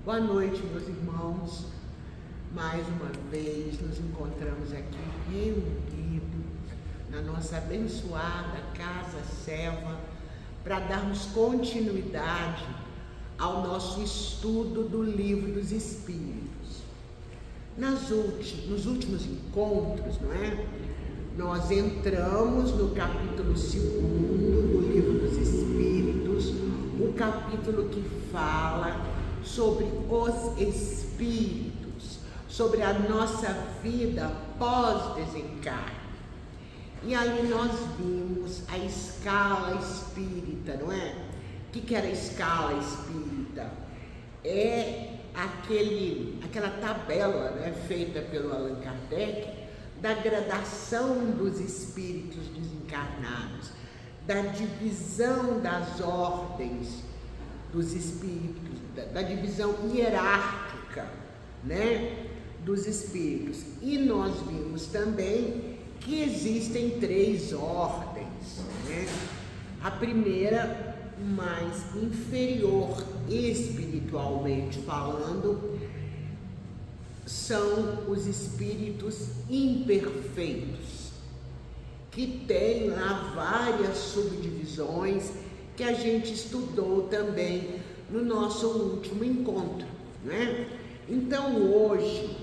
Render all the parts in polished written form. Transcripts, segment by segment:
Boa noite, meus irmãos. Mais uma vez nos encontramos aqui reunidos na nossa abençoada Casa Selva para darmos continuidade ao nosso estudo do Livro dos Espíritos. Nos últimos encontros, não é? Nós entramos no capítulo 2 do Livro dos Espíritos, o capítulo que fala sobre os espíritos, sobre a nossa vida pós-desencarne. E ali nós vimos a escala espírita, não é? O que era a escala espírita? É aquela tabela, né, feita pelo Allan Kardec, da gradação dos espíritos desencarnados, da divisão das ordens dos espíritos, da divisão hierárquica, né, dos espíritos. E nós vimos também que existem 3 ordens, né? A primeira, mais inferior espiritualmente falando, são os espíritos imperfeitos, que tem lá várias subdivisões que a gente estudou também no nosso último encontro, né? Então hoje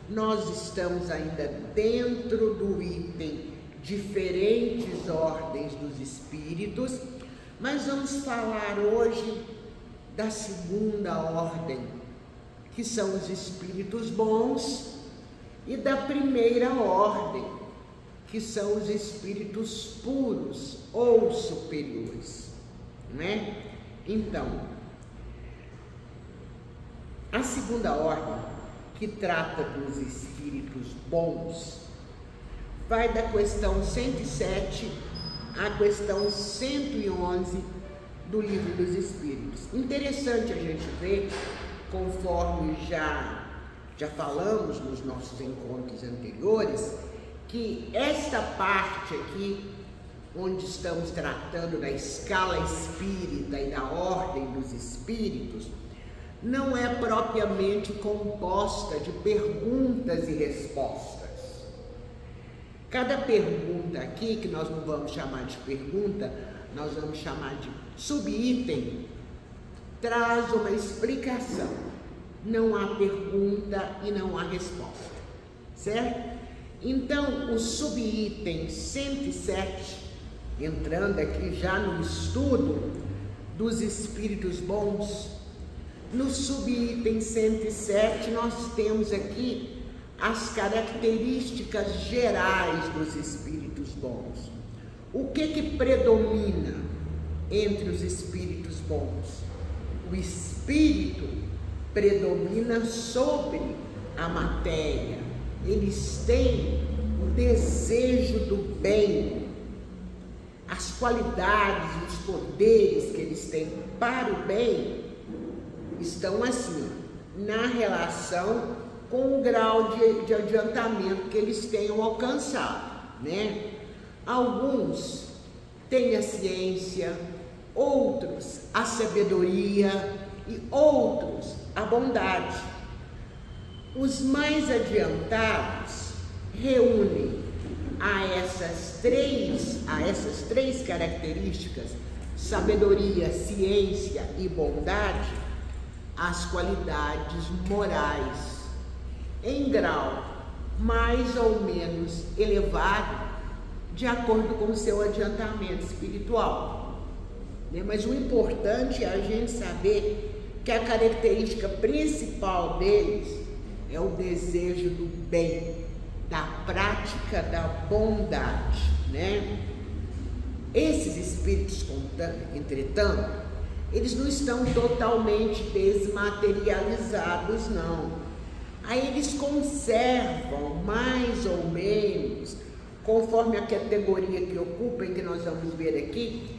nós estamos ainda dentro do item diferentes ordens dos espíritos, mas vamos falar hoje da segunda ordem, que são os espíritos bons, e da primeira ordem, que são os espíritos puros ou superiores, né? Então, a segunda ordem, que trata dos espíritos bons, vai da questão 107 à questão 111 do Livro dos Espíritos. Interessante a gente ver, conforme já falamos nos nossos encontros anteriores, que esta parte aqui, onde estamos tratando da escala espírita e da ordem dos espíritos, não é propriamente composta de perguntas e respostas. Cada pergunta aqui, que nós não vamos chamar de pergunta, nós vamos chamar de subitem, traz uma explicação. Não há pergunta e não há resposta, certo? Então, o subitem 107, entrando aqui já no estudo dos espíritos bons, no subitem 107 nós temos aqui as características gerais dos espíritos bons. O que predomina entre os espíritos bons? O espírito predomina sobre a matéria. Eles têm o desejo do bem, as qualidades, os poderes que eles têm para o bem estão assim, na relação com o grau de adiantamento que eles tenham alcançado, né? Alguns têm a ciência, outros a sabedoria e outros a bondade. Os mais adiantados reúnem a essas três características, sabedoria, ciência e bondade, as qualidades morais, em grau mais ou menos elevado, de acordo com o seu adiantamento espiritual, né? Mas o importante é a gente saber que a característica principal deles é o desejo do bem, da prática da bondade, né? Esses espíritos, entretanto, eles não estão totalmente desmaterializados, não. Aí eles conservam mais ou menos, conforme a categoria que ocupam, que nós vamos ver aqui,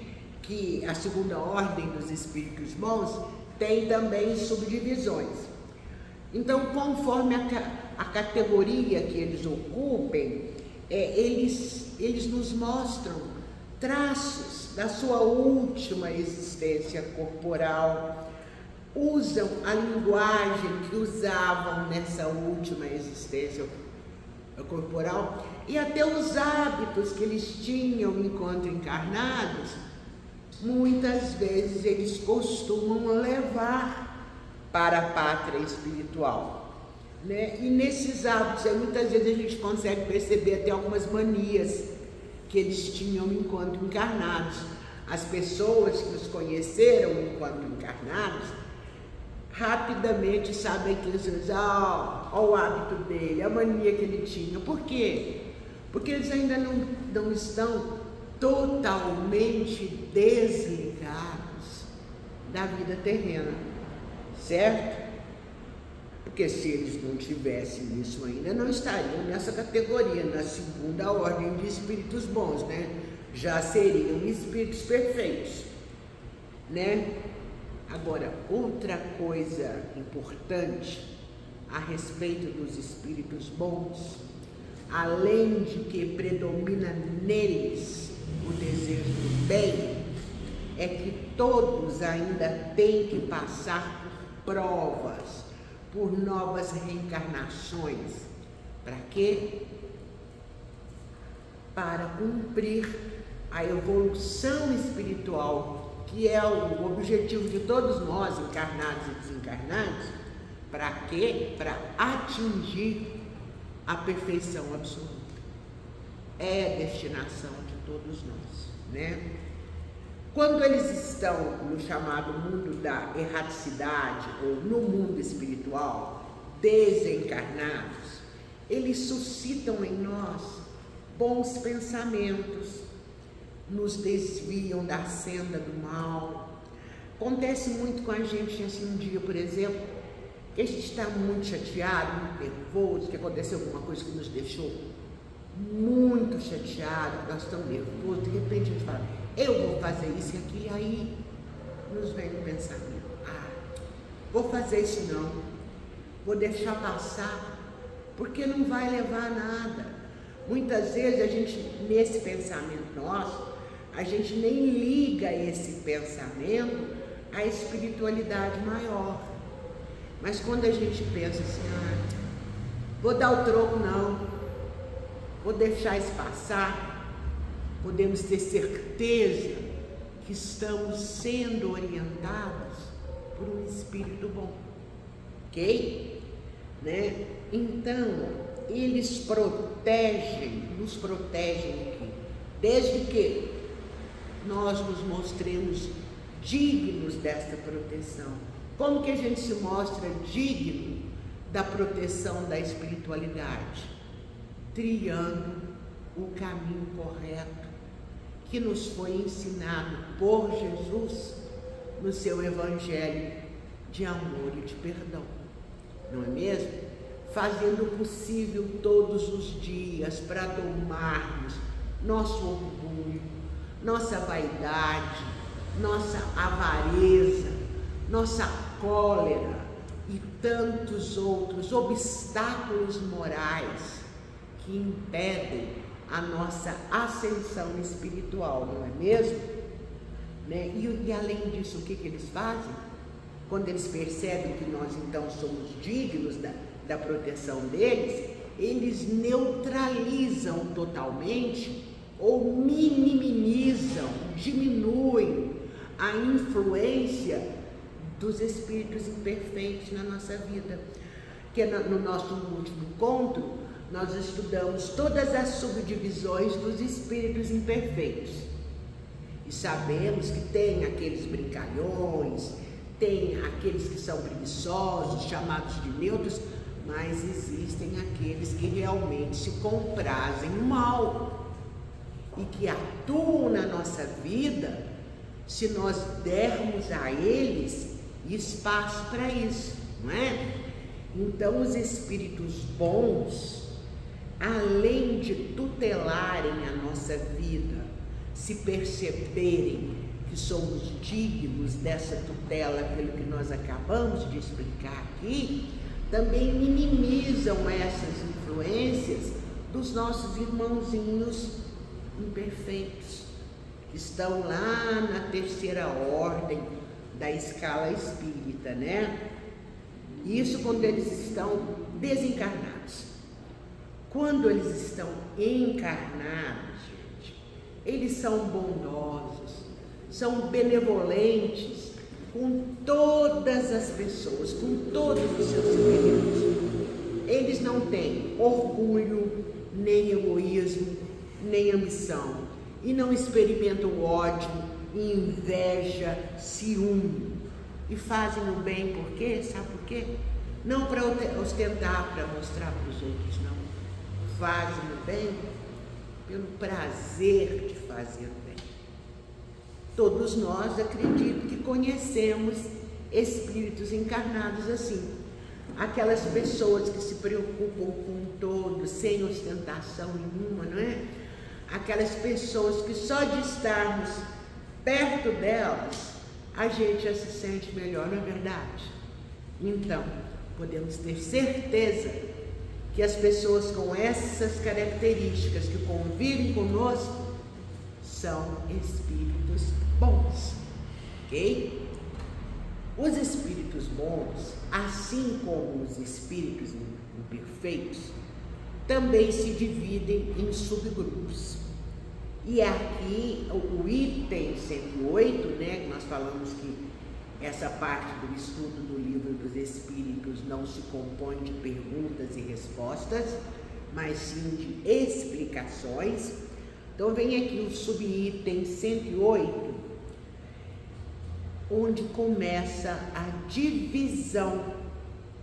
que a segunda ordem dos espíritos bons tem também subdivisões. Então, conforme a categoria que eles ocupem, eles nos mostram traços da sua última existência corporal, usam a linguagem que usavam nessa última existência corporal e até os hábitos que eles tinham enquanto encarnados, muitas vezes eles costumam levar para a pátria espiritual, né? E nesses hábitos, muitas vezes a gente consegue perceber até algumas manias que eles tinham enquanto encarnados. As pessoas que os conheceram enquanto encarnados rapidamente sabem que eles olha o hábito dele, a mania que ele tinha. Por quê? Porque eles ainda não estão totalmente desligados da vida terrena, certo? Porque se eles não tivessem isso ainda, não estariam nessa categoria, na segunda ordem de espíritos bons, né? Já seriam espíritos perfeitos, né? Agora, outra coisa importante a respeito dos espíritos bons, além de que predomina neles o desejo do bem, é que todos ainda têm que passar por provas, por novas reencarnações. Para quê? Para cumprir a evolução espiritual, que é o objetivo de todos nós, encarnados e desencarnados. Para quê? Para atingir a perfeição absoluta. É a destinação de todos nós, né? Quando eles estão no chamado mundo da erraticidade, ou no mundo espiritual, desencarnados, eles suscitam em nós bons pensamentos, nos desviam da senda do mal. Acontece muito com a gente assim um dia, por exemplo, que a gente está muito chateado, muito nervoso, que aconteceu alguma coisa que nos deixou muito chateado, nós estamos nervosos, de repente a gente fala, eu vou fazer isso e aquilo, e aí nos vem o pensamento, vou fazer isso não, vou deixar passar, porque não vai levar a nada. Muitas vezes a gente, nesse pensamento nosso, a gente nem liga esse pensamento à espiritualidade maior. Mas quando a gente pensa assim, vou dar o troco não, vou deixar isso passar, podemos ter certeza que estamos sendo orientados por um espírito bom, ok? Né? Então, eles nos protegem aqui, desde que nós nos mostremos dignos desta proteção. Como que a gente se mostra digno da proteção da espiritualidade? Trilhando o caminho correto que nos foi ensinado por Jesus no seu evangelho de amor e de perdão, não é mesmo? Fazendo o possível todos os dias para domarmos nosso orgulho, nossa vaidade, nossa avareza, nossa cólera e tantos outros obstáculos morais que impedem a nossa ascensão espiritual, não é mesmo? Né? E além disso, o que eles fazem? Quando eles percebem que nós então somos dignos da proteção deles, eles neutralizam totalmente ou minimizam, diminuem a influência dos espíritos imperfeitos na nossa vida. Que no nosso último encontro, nós estudamos todas as subdivisões dos espíritos imperfeitos. E sabemos que tem aqueles brincalhões, tem aqueles que são preguiçosos, chamados de neutros, mas existem aqueles que realmente se comprazem no mal e que atuam na nossa vida se nós dermos a eles espaço para isso, não é? Então, os espíritos bons, além de tutelarem a nossa vida, se perceberem que somos dignos dessa tutela pelo que nós acabamos de explicar aqui, também minimizam essas influências dos nossos irmãozinhos imperfeitos, que estão lá na terceira ordem, da escala espírita, né? Isso quando eles estão desencarnados. Quando eles estão encarnados, gente, eles são bondosos, são benevolentes com todas as pessoas, com todos os seus semelhantes. Eles não têm orgulho, nem egoísmo, nem ambição, e não experimentam ódio, inveja, ciúme, e fazem o bem por quê? Sabe por quê? Não para ostentar, para mostrar para os outros, não. Fazem o bem pelo prazer de fazer o bem. Todos nós, acredito que conhecemos espíritos encarnados assim. Aquelas pessoas que se preocupam com todos, sem ostentação nenhuma, não é? Aquelas pessoas que só de estarmos perto delas, a gente já se sente melhor, não é verdade? Então, podemos ter certeza que as pessoas com essas características que convivem conosco são espíritos bons, ok? Os espíritos bons, assim como os espíritos imperfeitos, também se dividem em subgrupos. E aqui, o item 108, né, que nós falamos que essa parte do estudo do Livro dos Espíritos não se compõe de perguntas e respostas, mas sim de explicações. Então vem aqui o subitem 108, onde começa a divisão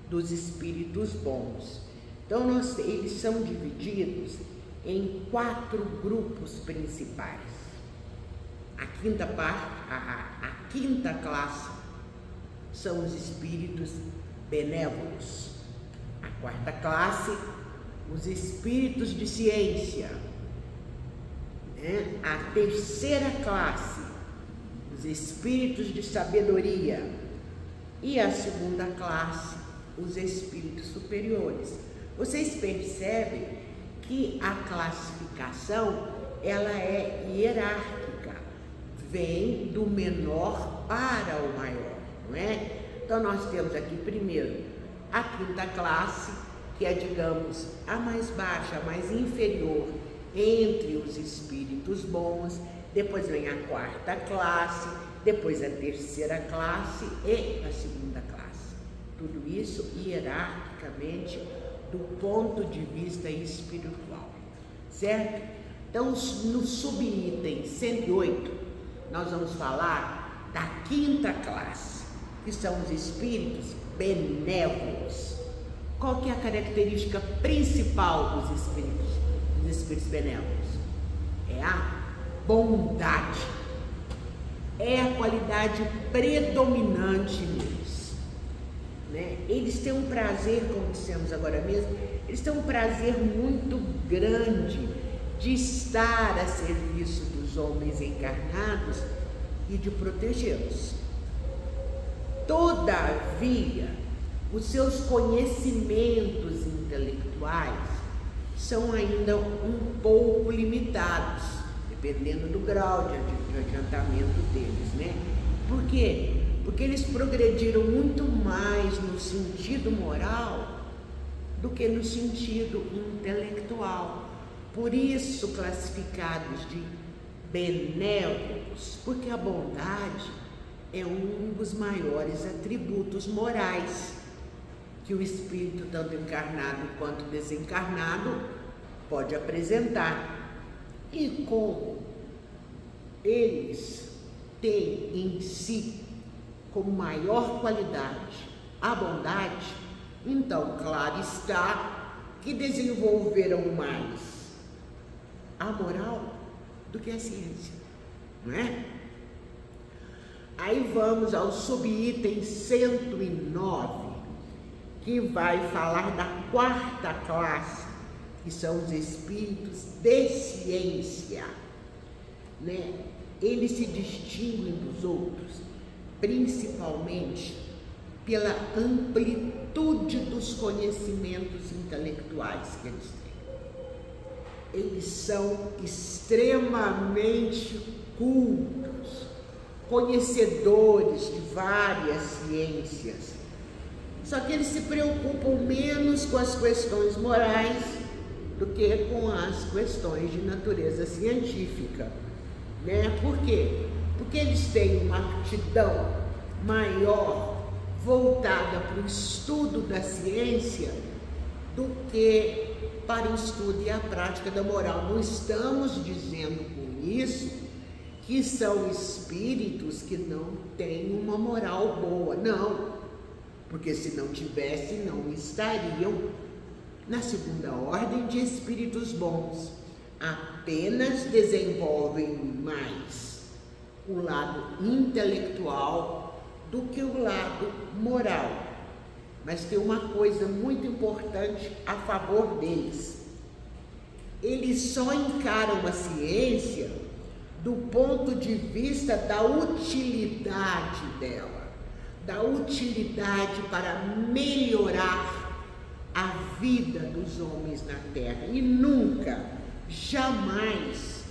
dos espíritos bons. Então eles são divididos em 4 grupos principais. A quinta classe são os espíritos benévolos. A 4ª classe, os espíritos de ciência, né? A 3ª classe, os espíritos de sabedoria, e a 2ª classe, os espíritos superiores. Vocês percebem que a classificação, ela é hierárquica, vem do menor para o maior, não é? Então nós temos aqui primeiro a 5ª classe, que é, digamos, a mais baixa, a mais inferior entre os espíritos bons. Depois vem a 4ª classe, depois a 3ª classe e a 2ª classe. Tudo isso hierarquicamente do ponto de vista espiritual, certo? Então, no subitem 108, nós vamos falar da 5ª classe, que são os espíritos benévolos. Qual que é a característica principal dos espíritos benévolos? É a bondade. É a qualidade predominante neles, né? Eles têm um prazer, como dissemos agora mesmo, eles têm um prazer muito grande de estar a serviço dos homens encarnados e de protegê-los. Todavia, os seus conhecimentos intelectuais são ainda um pouco limitados, dependendo do grau de adiantamento deles, né? Por quê? Porque eles progrediram muito mais no sentido moral do que no sentido intelectual. Por isso, classificados de benévolos, porque a bondade é um dos maiores atributos morais que o espírito, tanto encarnado quanto desencarnado, pode apresentar. E como eles têm em si como maior qualidade a bondade, então, claro está que desenvolveram mais a moral do que a ciência, não é? Aí vamos ao subitem 109, que vai falar da 4ª classe, que são os espíritos de ciência, né? Eles se distinguem dos outros principalmente pela amplitude dos conhecimentos intelectuais que eles têm. Eles são extremamente cultos, conhecedores de várias ciências. Só que eles se preocupam menos com as questões morais do que com as questões de natureza científica, né? Por quê? Porque eles têm uma aptidão maior voltada para o estudo da ciência do que para o estudo e a prática da moral. Não estamos dizendo com isso que são espíritos que não têm uma moral boa, não, porque se não tivesse, não estariam na segunda ordem de espíritos bons. Apenas desenvolvem mais o lado intelectual do que o lado moral. Mas tem uma coisa muito importante a favor deles: eles só encaram a ciência do ponto de vista da utilidade dela, da utilidade para melhorar a vida dos homens na Terra, e nunca, jamais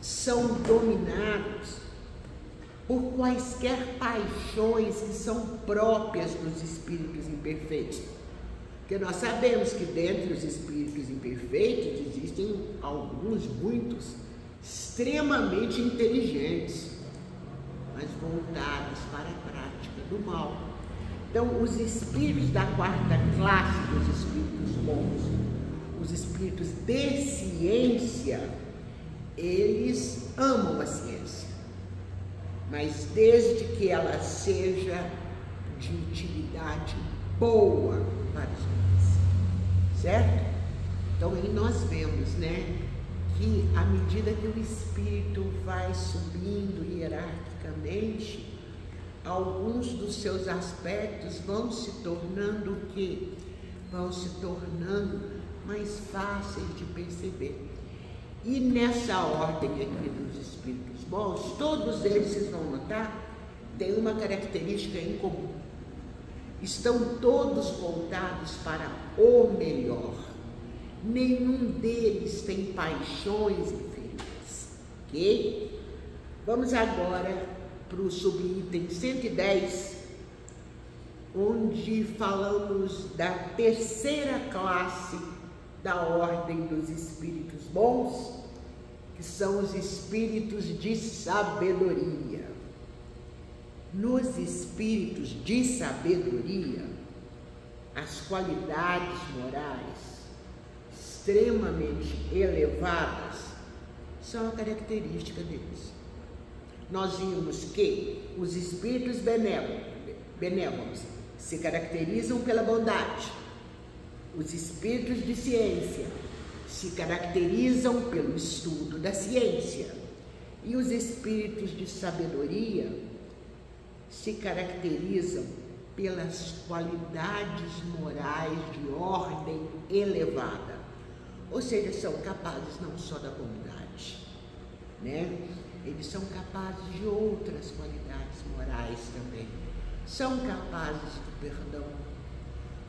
são dominados por quaisquer paixões que são próprias dos espíritos imperfeitos. Porque nós sabemos que dentre os espíritos imperfeitos existem alguns, muitos, extremamente inteligentes, mas voltados para a prática do mal. Então, os espíritos da quarta classe dos espíritos bons, os espíritos de ciência, eles amam a ciência, mas desde que ela seja de utilidade boa para os homens, certo? Então aí nós vemos, né, que à medida que o espírito vai subindo hierarquicamente, alguns dos seus aspectos vão se tornando o quê? Vão se tornando mais fáceis de perceber. E nessa ordem aqui dos espíritos bons, todos eles, vocês vão notar, têm uma característica em comum: estão todos voltados para o melhor. Nenhum deles tem paixões inferiores, ok? Vamos agora para o subitem 110, onde falamos da terceira classe da ordem dos espíritos bons, que são os espíritos de sabedoria. Nos espíritos de sabedoria, as qualidades morais extremamente elevadas são a característica deles. Nós vimos que os espíritos benévolos se caracterizam pela bondade. Os espíritos de ciência se caracterizam pelo estudo da ciência. E os espíritos de sabedoria se caracterizam pelas qualidades morais de ordem elevada. Ou seja, são capazes não só da bondade, né? Eles são capazes de outras qualidades morais também. São capazes do perdão,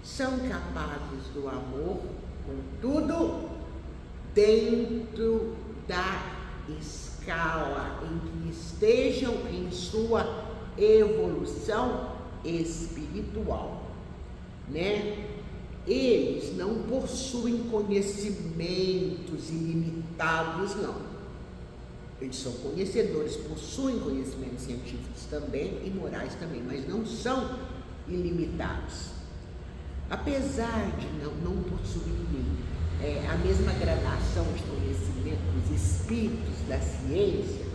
são capazes do amor, contudo, dentro da escala em que estejam em sua evolução espiritual, né? Eles não possuem conhecimentos ilimitados, não. Eles são conhecedores, possuem conhecimentos científicos também e morais também, mas não são ilimitados. Apesar de não possuírem a mesma gradação de conhecimento dos espíritos da ciência,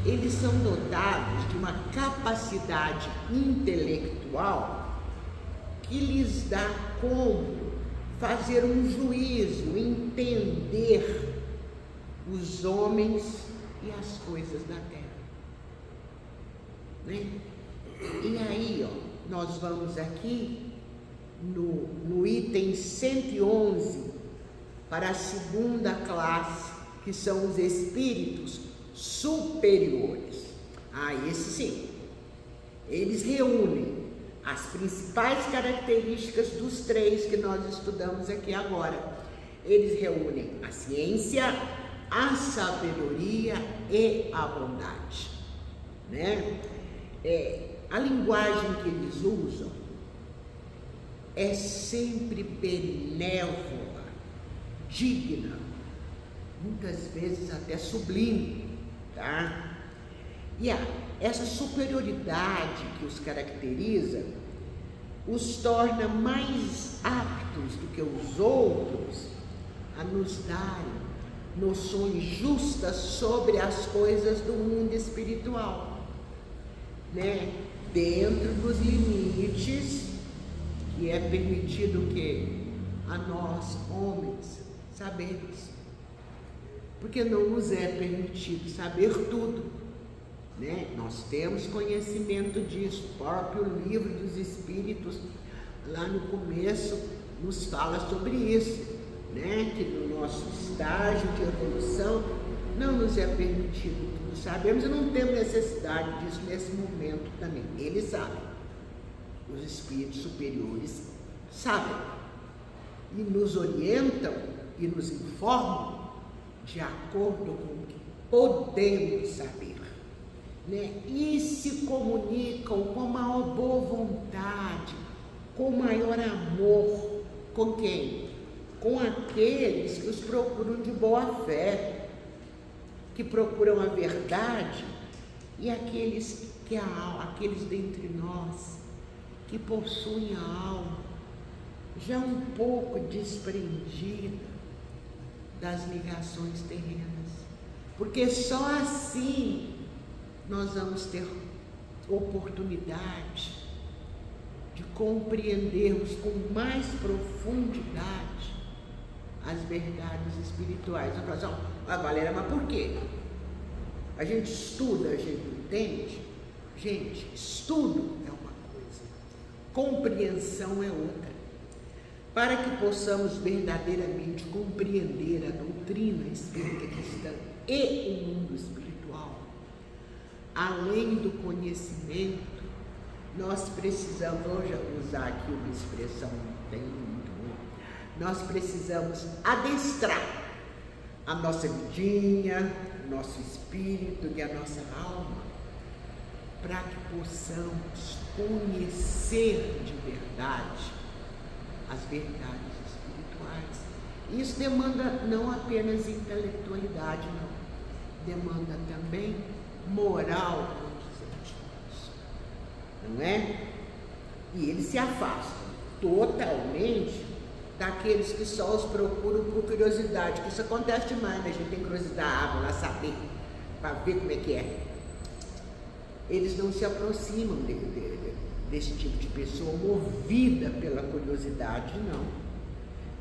eles são dotados de uma capacidade intelectual que lhes dá como fazer um juízo, entender os homens e as coisas da Terra, né? E aí, ó, nós vamos aqui no item 111 para a segunda classe, que são os espíritos superiores. Esse sim, eles reúnem as principais características dos três que nós estudamos aqui agora. Eles reúnem a ciência, a sabedoria e a bondade. né? A linguagem que eles usam é sempre benévola, digna, muitas vezes até sublime, tá? E essa superioridade que os caracteriza os torna mais aptos do que os outros a nos darem noções justas sobre as coisas do mundo espiritual, né? Dentro dos limites que é permitido que a nós, homens, sabermos. Porque não nos é permitido saber tudo, né? Nós temos conhecimento disso. O próprio livro dos Espíritos, lá no começo, nos fala sobre isso, né? Que no nosso estágio de evolução não nos é permitido tudo sabermos e não temos necessidade disso nesse momento também. Eles sabem, os espíritos superiores sabem e nos orientam e nos informam de acordo com o que podemos saber, né? E se comunicam com maior boa vontade, com maior amor. Com quem? Com aqueles que os procuram de boa fé, que procuram a verdade, e aqueles dentre nós que possuem a alma já um pouco desprendida das ligações terrenas, porque só assim nós vamos ter oportunidade de compreendermos com mais profundidade as verdades espirituais. Eu falo assim, Valéria, mas por quê? A gente estuda, a gente entende? Gente, estudo é uma coisa, compreensão é outra. Para que possamos verdadeiramente compreender a doutrina espírita cristã e o mundo espiritual, além do conhecimento, nós precisamos, vou usar aqui uma expressão bem muito boa, nós precisamos adestrar a nossa vidinha, o nosso espírito e a nossa alma, para que possamos conhecer de verdade as verdades espirituais. Isso demanda não apenas intelectualidade, não. Demanda também moral, não é? E eles se afastam totalmente daqueles que só os procuram por curiosidade, que isso acontece demais, né? A gente tem curiosidade, vou lá saber, para ver como é que é. Eles não se aproximam desse tipo de pessoa movida pela curiosidade, não,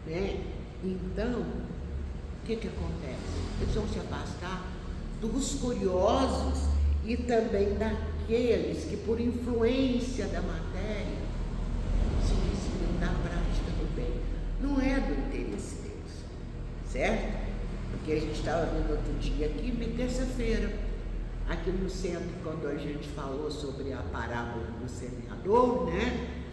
né? Então, o que acontece? Eles vão se afastar dos curiosos e também daqueles que, por influência da matéria, se desviam da prática do bem. Não é do interesse deles, certo? Porque a gente estava vendo outro dia aqui, terça-feira, aqui no centro, quando a gente falou sobre a parábola do semeador, né?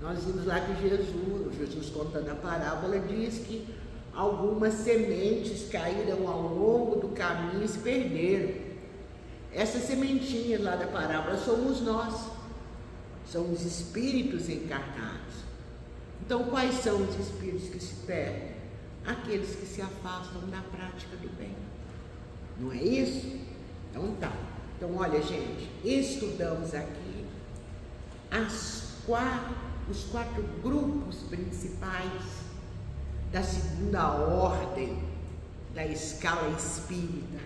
Nós vimos lá que Jesus contando a parábola, diz que algumas sementes caíram ao longo do caminho e se perderam. Essas sementinhas lá da parábola somos nós, são os espíritos encarnados. Então, quais são os espíritos que se perdem? Aqueles que se afastam da prática do bem. Não é isso? Então tá. Então olha, gente, estudamos aqui os quatro grupos principais da segunda ordem da escala espírita,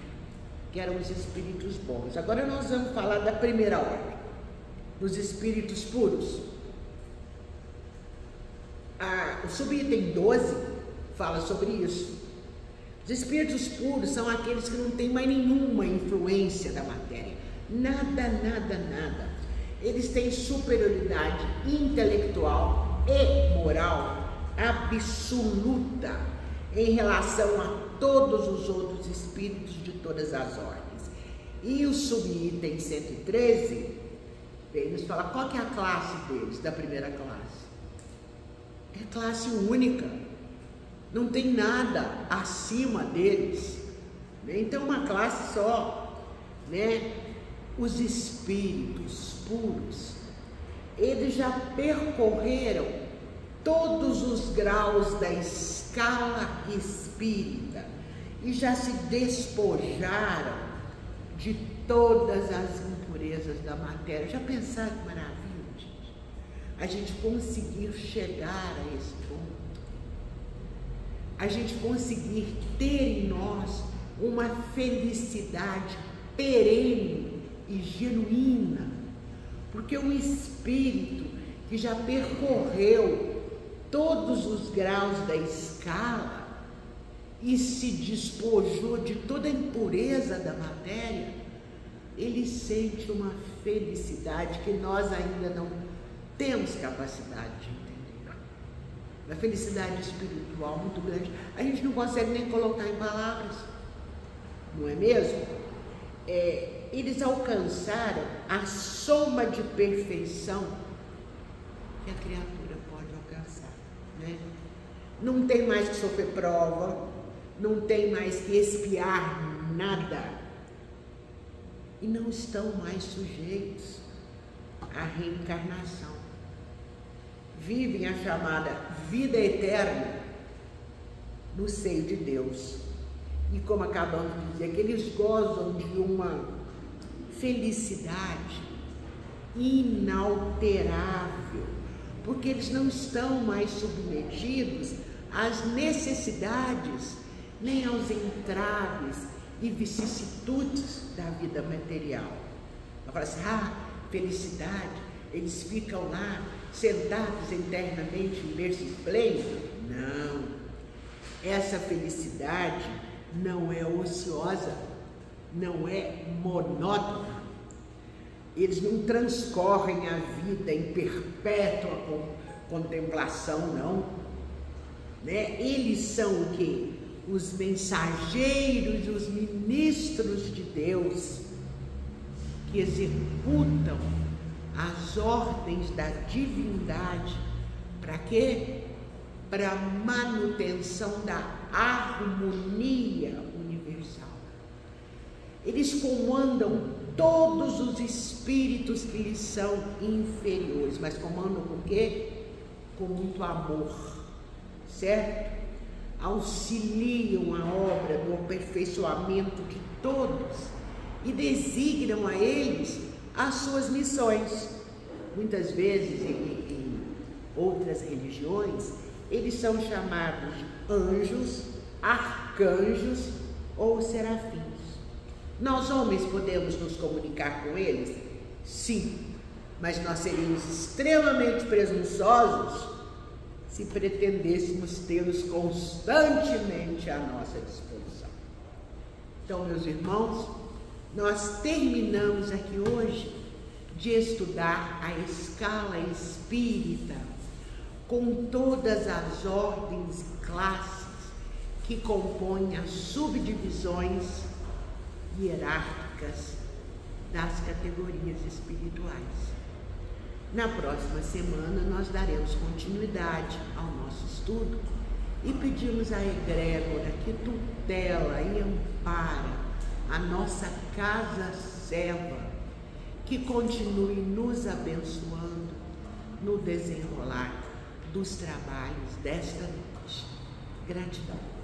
que eram os espíritos bons. Agora nós vamos falar da primeira ordem, dos espíritos puros. O subitem 12 fala sobre isso. Os espíritos puros são aqueles que não têm mais nenhuma influência da matéria. Nada, nada, nada. Eles têm superioridade intelectual e moral absoluta em relação a todos os outros espíritos de todas as ordens. E o subitem 113, vem nos falar qual que é a classe deles, da primeira classe. É classe única. Não tem nada acima deles, né? Então uma classe só, né? os espíritos puros, eles já percorreram todos os graus da escala espírita e já se despojaram de todas as impurezas da matéria. Já pensaram que maravilha, gente? A gente conseguir chegar a esse ponto, a gente conseguir ter em nós uma felicidade perene e genuína, porque o espírito que já percorreu todos os graus da escala e se despojou de toda a impureza da matéria, ele sente uma felicidade que nós ainda não temos capacidade de entender. Uma felicidade espiritual muito grande. A gente não consegue nem colocar em palavras, não é mesmo? Eles alcançaram a soma de perfeição que a criatura pode alcançar, né? Não tem mais que sofrer prova, não tem mais que expiar nada, e não estão mais sujeitos à reencarnação. Vivem a chamada vida eterna no seio de Deus. E como acabamos de dizer, que eles gozam de uma felicidade inalterável, porque eles não estão mais submetidos às necessidades, nem aos entraves e vicissitudes da vida material. Ela fala assim, felicidade, eles ficam lá sentados eternamente em berço esplêndido. Não, essa felicidade não é ociosa, não é monótona. Eles não transcorrem a vida em perpétua contemplação, não, né? Eles são o quê? Os mensageiros, os ministros de Deus, que executam as ordens da divindade. Para quê? Para a manutenção da harmonia universal. Eles comandam todos os espíritos que lhes são inferiores, mas comandam com quê? Com muito amor, certo? Auxiliam a obra do aperfeiçoamento de todos e designam a eles as suas missões. Muitas vezes, em outras religiões, eles são chamados de anjos, arcanjos ou serafins. Nós, homens, podemos nos comunicar com eles? Sim, mas nós seríamos extremamente presunçosos se pretendêssemos tê-los constantemente à nossa disposição. Então, meus irmãos, nós terminamos aqui hoje de estudar a escala espírita com todas as ordens e classes que compõem as subdivisões hierárquicas das categorias espirituais. Na próxima semana nós daremos continuidade ao nosso estudo e pedimos à egrégora que tutela e ampara a nossa casa serva, que continue nos abençoando no desenrolar dos trabalhos desta noite. Gratidão.